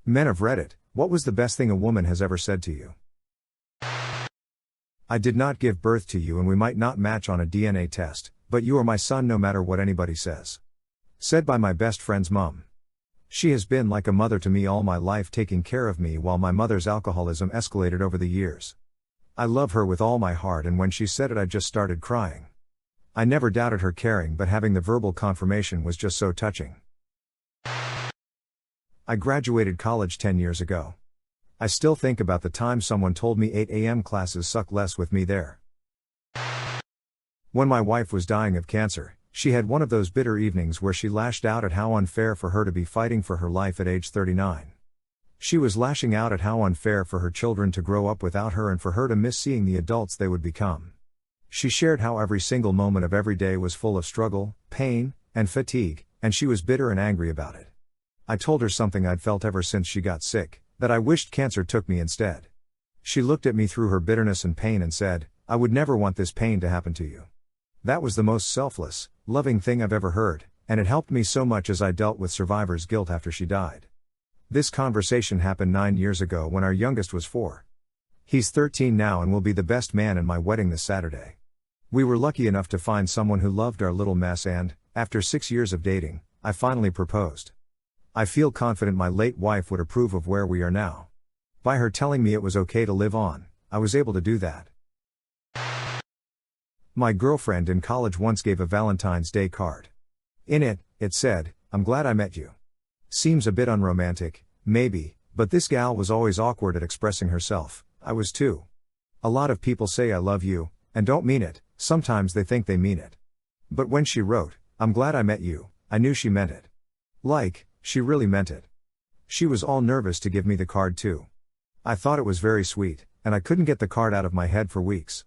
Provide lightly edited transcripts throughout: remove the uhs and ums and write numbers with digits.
Men of Reddit, what was the best thing a woman has ever said to you? I did not give birth to you and we might not match on a DNA test, but you are my son no matter what anybody says. Said by my best friend's mom. She has been like a mother to me all my life, taking care of me while my mother's alcoholism escalated over the years. I love her with all my heart, and when she said it I just started crying. I never doubted her caring, but having the verbal confirmation was just so touching. I graduated college 10 years ago. I still think about the time someone told me 8 a.m. classes suck less with me there. When my wife was dying of cancer, she had one of those bitter evenings where she lashed out at how unfair for her to be fighting for her life at age 39. She was lashing out at how unfair for her children to grow up without her and for her to miss seeing the adults they would become. She shared how every single moment of every day was full of struggle, pain, and fatigue, and she was bitter and angry about it. I told her something I'd felt ever since she got sick, that I wished cancer took me instead. She looked at me through her bitterness and pain and said, "I would never want this pain to happen to you." That was the most selfless, loving thing I've ever heard, and it helped me so much as I dealt with survivor's guilt after she died. This conversation happened 9 years ago when our youngest was 4. He's 13 now and will be the best man in my wedding this Saturday. We were lucky enough to find someone who loved our little mess and, after 6 years of dating, I finally proposed. I feel confident my late wife would approve of where we are now. By her telling me it was okay to live on, I was able to do that. My girlfriend in college once gave a Valentine's Day card. In it, it said, "I'm glad I met you." Seems a bit unromantic, maybe, but this gal was always awkward at expressing herself. I was too. A lot of people say I love you, and don't mean it, sometimes they think they mean it. But when she wrote, "I'm glad I met you," I knew she meant it. She really meant it. She was all nervous to give me the card too. I thought it was very sweet, and I couldn't get the card out of my head for weeks.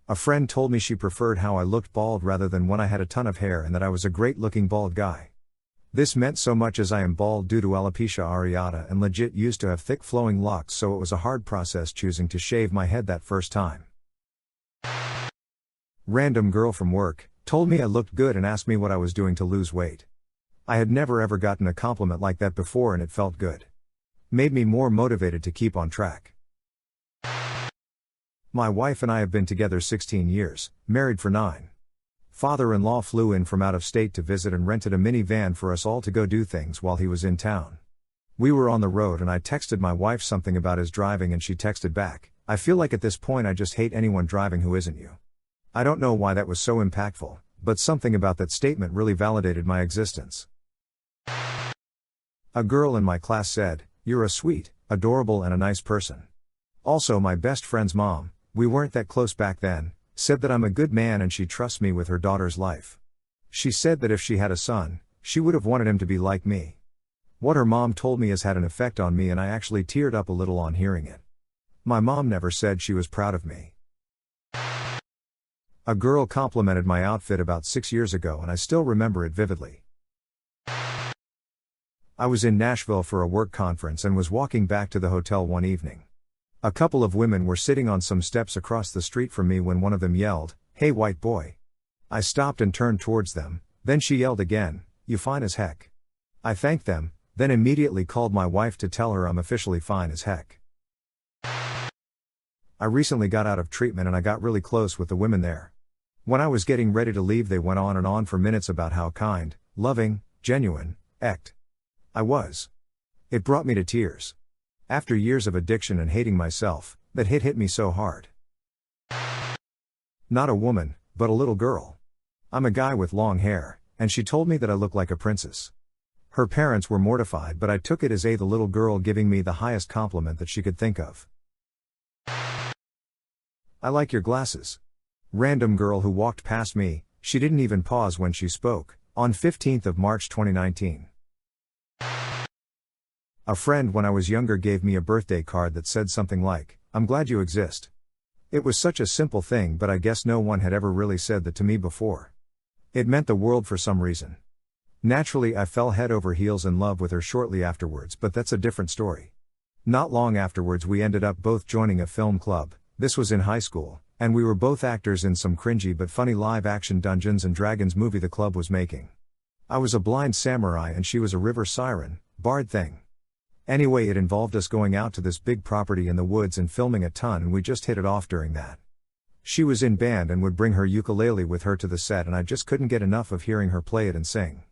A friend told me she preferred how I looked bald rather than when I had a ton of hair, and that I was a great-looking bald guy. This meant so much as I am bald due to alopecia areata and legit used to have thick flowing locks, so it was a hard process choosing to shave my head that first time. Random girl from work told me I looked good and asked me what I was doing to lose weight. I had never ever gotten a compliment like that before and it felt good. Made me more motivated to keep on track. My wife and I have been together 16 years, married for 9. Father-in-law flew in from out of state to visit and rented a minivan for us all to go do things while he was in town. We were on the road and I texted my wife something about his driving and she texted back, "I feel like at this point I just hate anyone driving who isn't you." I don't know why that was so impactful, but something about that statement really validated my existence. A girl in my class said, "You're a sweet, adorable and a nice person." Also my best friend's mom, we weren't that close back then, said that I'm a good man and she trusts me with her daughter's life. She said that if she had a son, she would have wanted him to be like me. What her mom told me has had an effect on me and I actually teared up a little on hearing it. My mom never said she was proud of me. A girl complimented my outfit about 6 years ago and I still remember it vividly. I was in Nashville for a work conference and was walking back to the hotel one evening. A couple of women were sitting on some steps across the street from me when one of them yelled, "Hey white boy." I stopped and turned towards them, then she yelled again, "You fine as heck." I thanked them, then immediately called my wife to tell her I'm officially fine as heck. I recently got out of treatment and I got really close with the women there. When I was getting ready to leave they went on and on for minutes about how kind, loving, genuine, echt I was. It brought me to tears. After years of addiction and hating myself, that hit me so hard. Not a woman, but a little girl. I'm a guy with long hair, and she told me that I look like a princess. Her parents were mortified, but I took it as the little girl giving me the highest compliment that she could think of. "I like your glasses." Random girl who walked past me, she didn't even pause when she spoke, on 15th of March 2019. A friend when I was younger gave me a birthday card that said something like, "I'm glad you exist." It was such a simple thing, but I guess no one had ever really said that to me before. It meant the world for some reason. Naturally I fell head over heels in love with her shortly afterwards, but that's a different story. Not long afterwards we ended up both joining a film club, this was in high school, and we were both actors in some cringy but funny live-action Dungeons & Dragons movie the club was making. I was a blind samurai and she was a river siren, barred thing. Anyway, it involved us going out to this big property in the woods and filming a ton, and we just hit it off during that. She was in band and would bring her ukulele with her to the set, and I just couldn't get enough of hearing her play it and sing.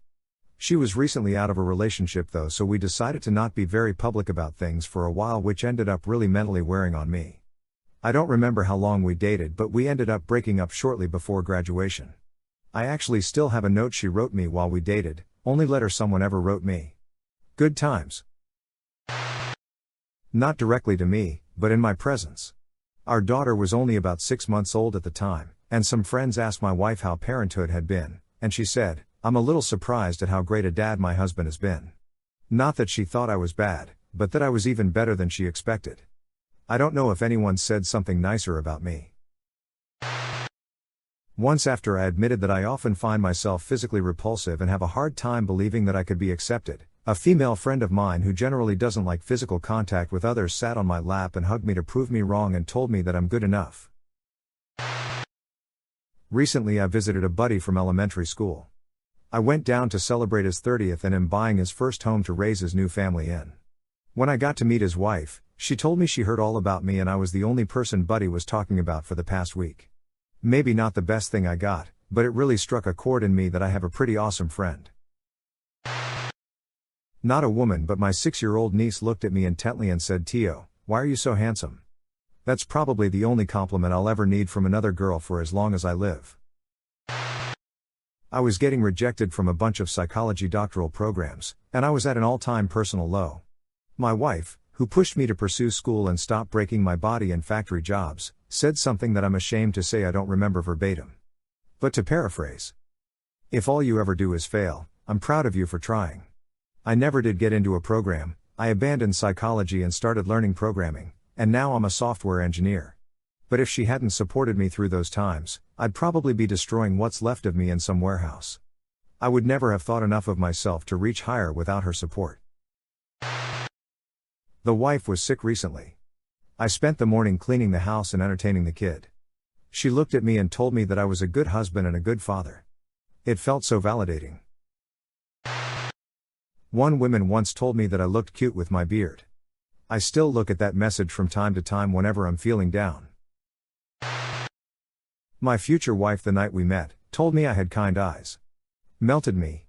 She was recently out of a relationship though, so we decided to not be very public about things for a while, which ended up really mentally wearing on me. I don't remember how long we dated, but we ended up breaking up shortly before graduation. I actually still have a note she wrote me while we dated, only letter someone ever wrote me. Good times. Not directly to me, but in my presence. Our daughter was only about 6 months old at the time, and some friends asked my wife how parenthood had been, and she said, "I'm a little surprised at how great a dad my husband has been." Not that she thought I was bad, but that I was even better than she expected. I don't know if anyone said something nicer about me. Once, after I admitted that I often find myself physically repulsive and have a hard time believing that I could be accepted, a female friend of mine who generally doesn't like physical contact with others sat on my lap and hugged me to prove me wrong and told me that I'm good enough. Recently I visited a buddy from elementary school. I went down to celebrate his 30th and am buying his first home to raise his new family in. When I got to meet his wife, she told me she heard all about me and I was the only person Buddy was talking about for the past week. Maybe not the best thing I got, but it really struck a chord in me that I have a pretty awesome friend. Not a woman, but my 6-year-old niece looked at me intently and said, "Tio, why are you so handsome?" That's probably the only compliment I'll ever need from another girl for as long as I live. I was getting rejected from a bunch of psychology doctoral programs, and I was at an all-time personal low. My wife, who pushed me to pursue school and stop breaking my body in factory jobs, said something that I'm ashamed to say I don't remember verbatim. But to paraphrase, "If all you ever do is fail, I'm proud of you for trying." I never did get into a program. I abandoned psychology and started learning programming, and now I'm a software engineer. But if she hadn't supported me through those times, I'd probably be destroying what's left of me in some warehouse. I would never have thought enough of myself to reach higher without her support. The wife was sick recently. I spent the morning cleaning the house and entertaining the kid. She looked at me and told me that I was a good husband and a good father. It felt so validating. One woman once told me that I looked cute with my beard. I still look at that message from time to time whenever I'm feeling down. My future wife, the night we met, told me I had kind eyes. Melted me,